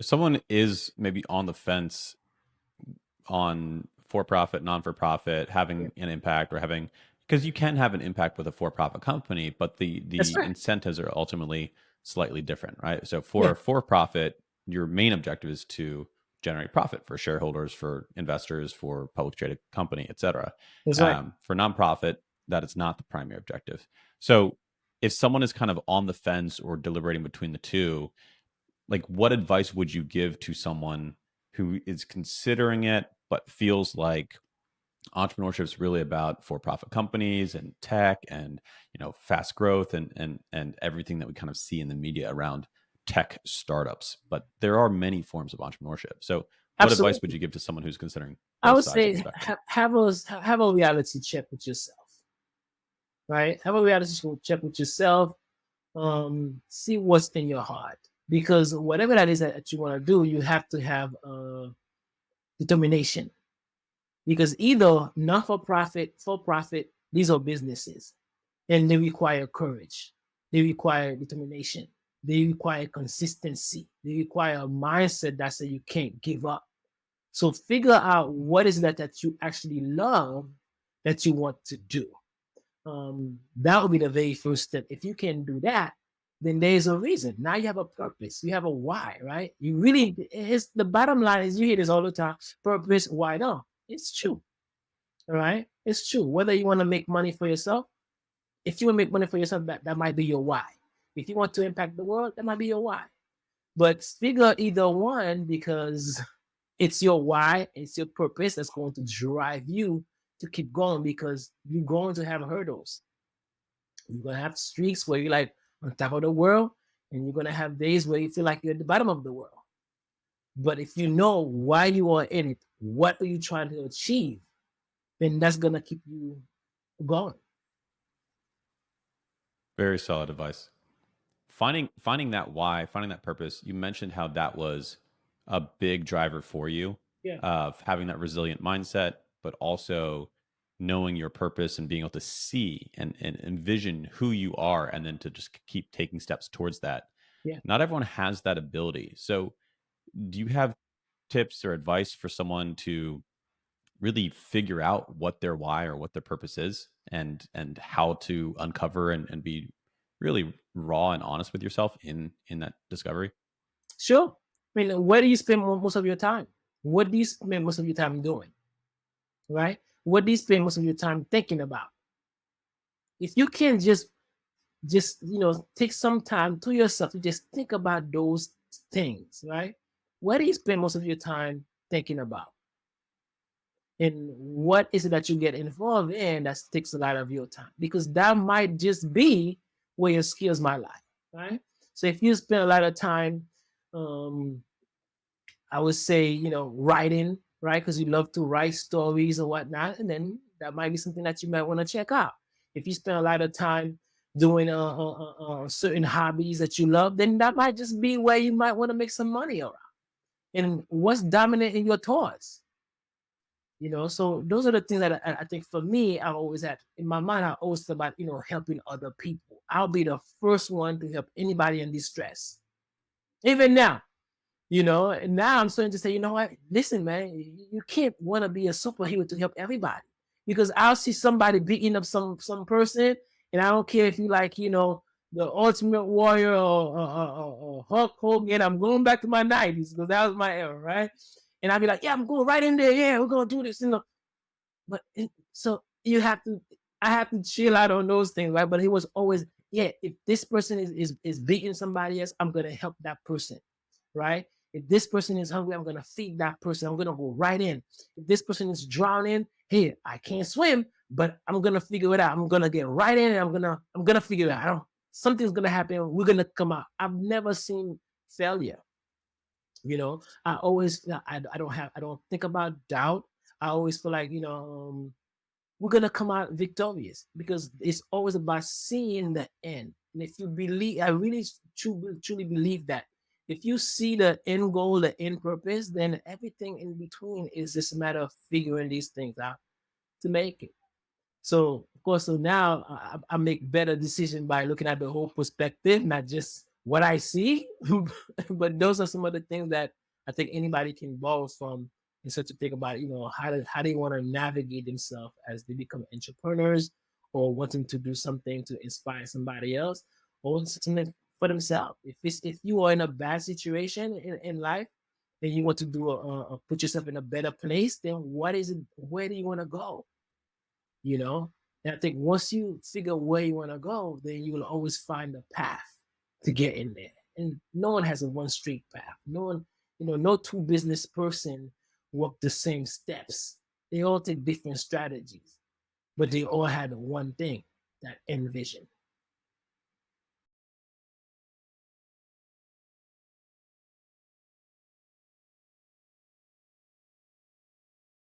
if someone is maybe on the fence on for profit, non for profit, Yeah, having an impact or having, because you can have an impact with a for profit company, but that's the right. incentives are ultimately slightly different, right? So Yeah, for profit, your main objective is to generate profit for shareholders, for investors, for public traded company, et cetera. that's right. For nonprofit, that is not the primary objective. So if someone is kind of on the fence or deliberating between the two, like what advice would you give to someone who is considering it but feels like entrepreneurship is really about for-profit companies and tech and fast growth and everything that we kind of see in the media around tech startups, but there are many forms of entrepreneurship. So what advice would Absolutely. you give to someone who's considering I both would sides of the say spectrum? have a reality check with yourself, right? Have a reality check with yourself. See what's in your heart, because whatever that is that you want to do, you have to have determination. Because either not for profit, for profit, these are businesses, and they require courage, they require determination, they require consistency, they require a mindset that says you can't give up. So figure out what is that you actually love that you want to do. That would be the very first step. If you can do that, then there's a reason. Now you have a purpose. You have a why, right? You really, it's the bottom line is you hear this all the time. Purpose, why not? It's true. All right. It's true. Whether you want to make money for yourself, if you want to make money for yourself, that might be your why. If you want to impact the world, that might be your why. But figure either one, because it's your why, it's your purpose that's going to drive you to keep going, because you're going to have hurdles. You're gonna have streaks where you're like on top of the world, and you're gonna have days where you feel like you're at the bottom of the world. But if you know why you are in it, what are you trying to achieve, then that's gonna keep you going. Very solid advice. Finding that why, finding that purpose. You mentioned how that was a big driver for you Yeah, of having that resilient mindset, but also knowing your purpose and being able to see and envision who you are, and then to just keep taking steps towards that. yeah. Not everyone has that ability. So, do you have tips or advice for someone to really figure out what their why or what their purpose is, and how to uncover and be really raw and honest with yourself in that discovery? Sure. I mean, where do you spend most of your time? What do you spend most of your time doing? Right? What do you spend most of your time thinking about? If you can just take some time to yourself to just think about those things, right? Where do you spend most of your time thinking about? And what is it that you get involved in that takes a lot of your time? Because that might just be where your skills might lie, right? So if you spend a lot of time, um, I would say, writing, right? Because you love to write stories or whatnot, and then that might be something that you might want to check out. If you spend a lot of time doing certain hobbies that you love, then that might just be where you might want to make some money around. And what's dominant in your thoughts? So those are the things that I think for me, I've always had in my mind. I always thought about, helping other people. I'll be the first one to help anybody in distress. Even now, and now I'm starting to say, you know what? Listen, man, you can't want to be a superhero to help everybody, because I'll see somebody beating up some person, and I don't care if you like, the Ultimate Warrior or Hulk Hogan. I'm going back to my 90s because that was my era, right? And I'd be like, yeah, I'm going right in there. Yeah, we're gonna do this. But so I have to chill out on those things, right? But he was always, yeah, if this person is beating somebody else, I'm gonna help that person, right? If this person is hungry, I'm gonna feed that person. I'm gonna go right in. If this person is drowning, hey, I can't swim, but I'm gonna figure it out. I'm gonna get right in, and I'm gonna figure it out. Something's gonna happen. We're gonna come out. I've never seen failure. I always I don't think about doubt. I always feel like we're gonna come out victorious, because it's always about seeing the end. And if you believe, I really truly believe that if you see the end goal, the end purpose, then everything in between is just a matter of figuring these things out to make it. So of course, so now I make better decisions by looking at the whole perspective, not just what I see, but those are some of the things that I think anybody can borrow from and start to think about, how they want to navigate themselves as they become entrepreneurs or wanting to do something to inspire somebody else or something for themselves. If you are in a bad situation in life and you want to do put yourself in a better place, then what is it? Where do you want to go? You know, and I think once you figure where you want to go, then you will always find a path to get in there. And no one has a one straight path. No one, no two business person walk the same steps. They all take different strategies, but they all had one thing, that end vision.